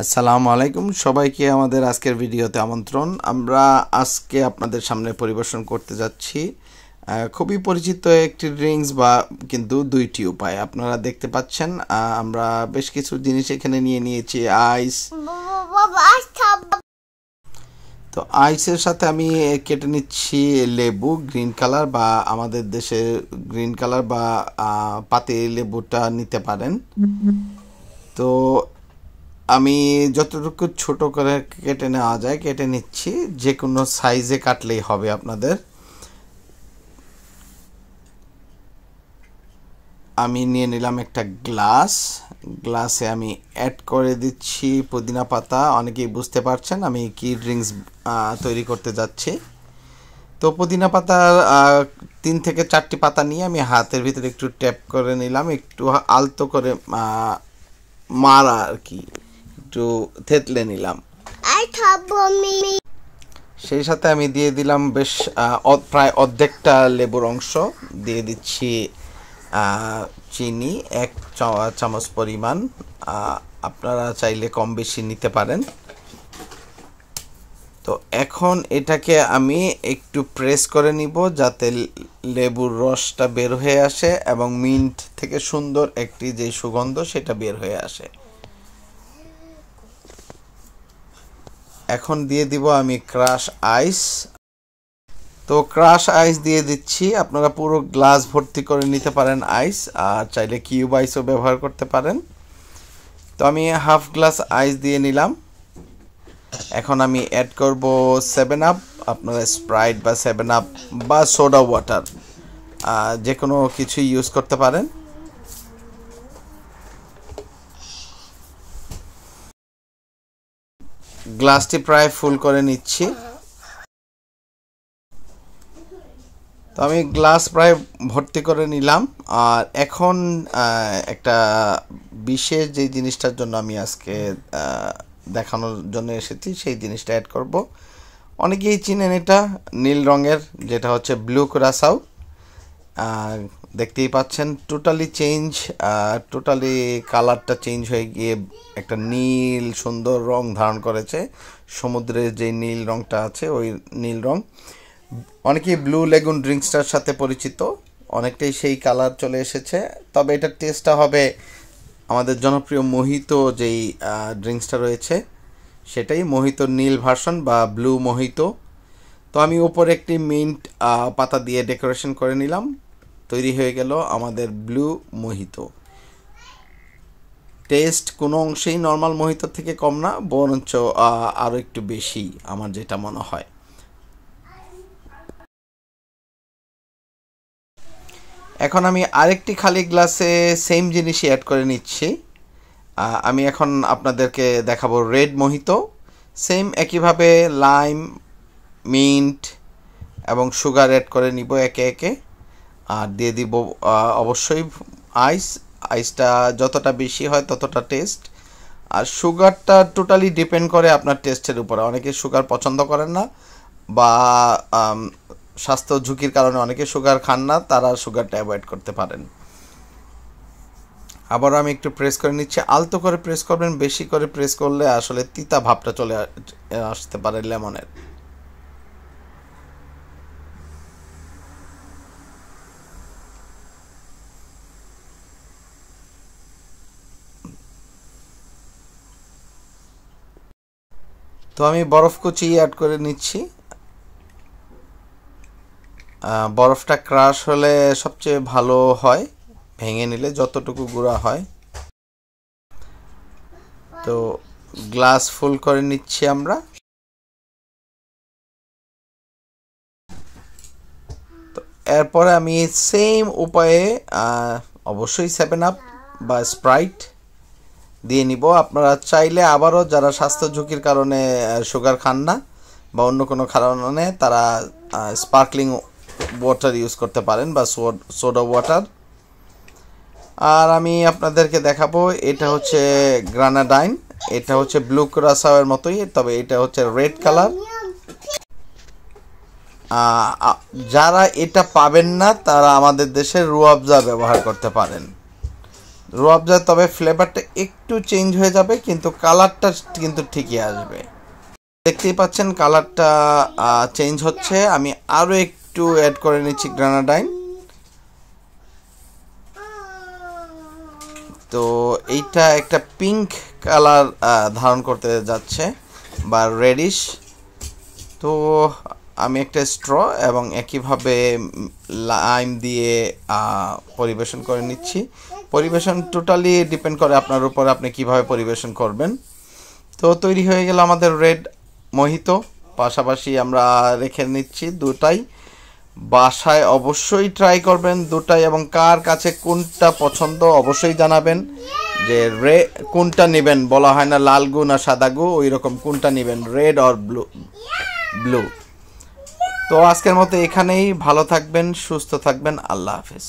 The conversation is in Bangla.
আসসালামু আলাইকুম সবাইকে আমাদের আজকের ভিডিওতে আমন্ত্রণ। আমরা আজকে আপনাদের সামনে পরিবেশন করতে যাচ্ছি খুবই পরিচিত একটি ড্রিঙ্কস বা কিন্তু দুইটি উপায় আপনারা দেখতে পাচ্ছেন। আমরা বেশ কিছু জিনিস এখানে নিয়ে নিয়েছি। আইস, তো আইসের সাথে আমি কেটে নিচ্ছি লেবু, গ্রিন কালার বা আমাদের দেশে গ্রিন কালার বা পাতি লেবুটা নিতে পারেন। তো আমি যতটুকু ছোট করে কেটে নেওয়া যায় কেটে নিচ্ছি, যে কোনো সাইজে কাটলেই হবে আপনাদের। আমি নিয়ে নিলাম একটা গ্লাসে আমি অ্যাড করে দিচ্ছি পুদিনা পাতা। অনেকেই বুঝতে পারছেন আমি কি ড্রিঙ্কস তৈরি করতে যাচ্ছি। তো পুদিনা পাতা 3 থেকে 4টি পাতা নিয়ে আমি হাতের ভিতরে একটু ট্যাপ করে নিলাম, একটু আলতো করে মারা আর কি, একটু থেতলে নিলাম। সেই সাথে আমি দিয়ে দিলাম বেশ প্রায় অর্ধেকটা লেবুর অংশ, দিয়ে দিচ্ছি চিনি 1 চামচ পরিমাণ। আপনারা চাইলে কম বেশি নিতে পারেন। তো এখন এটাকে আমি একটু প্রেস করে নিব যাতে লেবুর রসটা বের হয়ে আসে এবং মিন্ট থেকে সুন্দর একটি যে সুগন্ধ সেটা বের হয়ে আসে। এখন দিয়ে দিব আমি ক্রাশ আইস। তো ক্রাশ আইস দিয়ে দিচ্ছি, আপনারা পুরো গ্লাস ভর্তি করে নিতে পারেন আইস, আর চাইলে কিউব আইসও ব্যবহার করতে পারেন। তো আমি হাফ গ্লাস আইস দিয়ে নিলাম। এখন আমি অ্যাড করব 7 আপ, আপনারা স্প্রাইট বা 7 আপ বা সোডা ওয়াটার যে কোনো কিছু ইউজ করতে পারেন। গ্লাসটি প্রায় ফুল করে নিচ্ছি। তো আমি গ্লাস প্রায় ভর্তি করে নিলাম। আর এখন একটা বিশেষ যে জিনিসটার জন্য আমি আজকে দেখানোর জন্য এসেছি সেই জিনিসটা অ্যাড করব। অনেকেই চিনেন এটা নীল রঙের, যেটা হচ্ছে ব্লু কুরাসাও। দেখতেই পাচ্ছেন টোটালি কালারটা চেঞ্জ হয়ে গিয়ে একটা নীল সুন্দর রং ধারণ করেছে। সমুদ্রের যে নীল রংটা আছে ওই নীল রং। অনেকেই ব্লু লেগুন ড্রিঙ্কসটার সাথে পরিচিত, অনেকটাই সেই কালার চলে এসেছে। তবে এটার টেস্টটা হবে আমাদের জনপ্রিয় মোহিতো যেই ড্রিঙ্কসটা রয়েছে সেটাই, মোহিতোর নীল ভার্সন বা ব্লু মোহিতো। তো আমি উপরে একটি মিন্ট পাতা দিয়ে ডেকোরেশন করে নিলাম। তৈরি হয়ে গেল আমাদের ব্লু মোহিতো। টেস্ট কোনো অংশেই নর্মাল মোহিতোর থেকে কম না, বরঞ্চ আরও একটু বেশি আমার যেটা মনে হয়। এখন আমি আরেকটি খালি গ্লাসে সেম জিনিসই অ্যাড করে নিচ্ছি। আমি এখন আপনাদেরকে দেখাবো রেড মোহিতো। সেম একইভাবে লাইম, মিন্ট এবং সুগার অ্যাড করে নিব একে একে। আর দিয়ে দিব অবশ্যই আইসটা যতটা বেশি হয় ততটা টেস্ট। আর সুগারটা টোটালি ডিপেন্ড করে আপনার টেস্টের উপরে। অনেকে সুগার পছন্দ করেন না বা স্বাস্থ্য ঝুঁকির কারণে অনেকে সুগার খান না, তারা সুগারটা অ্যাভয়েড করতে পারেন। আবার আমি একটু প্রেস করে নিচ্ছি, আলতো করে প্রেস করবেন, বেশি করে প্রেস করলে আসলে তিতা ভাবটা চলে আসতে পারে লেমনের। তো আমি বরফ কুচি অ্যাড করে নিচ্ছি। বরফটা ক্রাশ হলে সবচেয়ে ভালো হয়, ভেঙে নিলে যতটুকু গুঁড়া হয়। তো গ্লাস ফুল করে নিচ্ছি আমরা। তো এরপরে আমি সেম উপায়ে অবশ্যই 7 আপ বা স্প্রাইট দিয়ে নিব। আপনারা চাইলে আবারও যারা স্বাস্থ্য ঝুঁকির কারণে সুগার খান না বা অন্য কোনো কারণে তারা স্পার্কলিং ওয়াটার ইউজ করতে পারেন বা সোডা ওয়াটার। আর আমি আপনাদেরকে দেখাবো, এটা হচ্ছে গ্রানাডাইন, এটা হচ্ছে ব্লু কুরাসাওয়ের মতোই, তবে এটা হচ্ছে রেড কালার। যারা এটা পাবেন না তারা আমাদের দেশে রুয়াবজা ব্যবহার করতে পারেন। রুয়াবজা, তবে ফ্লেভারটা একটু চেঞ্জ হয়ে যাবে, কিন্তু কালারটা কিন্তু ঠিকই আসবে। দেখতেই পাচ্ছেন কালারটা চেঞ্জ হচ্ছে। আমি আরও একটু অ্যাড করে নিচ্ছি গ্রানাডাইন। তো এইটা একটা পিঙ্ক কালার ধারণ করতে যাচ্ছে বা রেডিশ। তো আমি একটা স্ট্র এবং একইভাবে লাইম দিয়ে পরিবেশন করে নিচ্ছি। পরিবেশন টোটালি ডিপেন্ড করে আপনার উপর, আপনি কিভাবে পরিবেশন করবেন। তো তৈরি হয়ে গেল আমাদের রেড মোহিতো। পাশাপাশি আমরা রেখে নিচ্ছি দুটাই। বাসায় অবশ্যই ট্রাই করবেন দুটাই, এবং কার কাছে কোনটা পছন্দ অবশ্যই জানাবেন। যে কোনটা নেবেন, বলা হয় না লাল গু না সাদা গু, ওই রকম কোনটা নেবেন, রেড অর ব্লু। তো আজকের মতো এখানেই। ভালো থাকবেন, সুস্থ থাকবেন, আল্লাহ হাফেজ।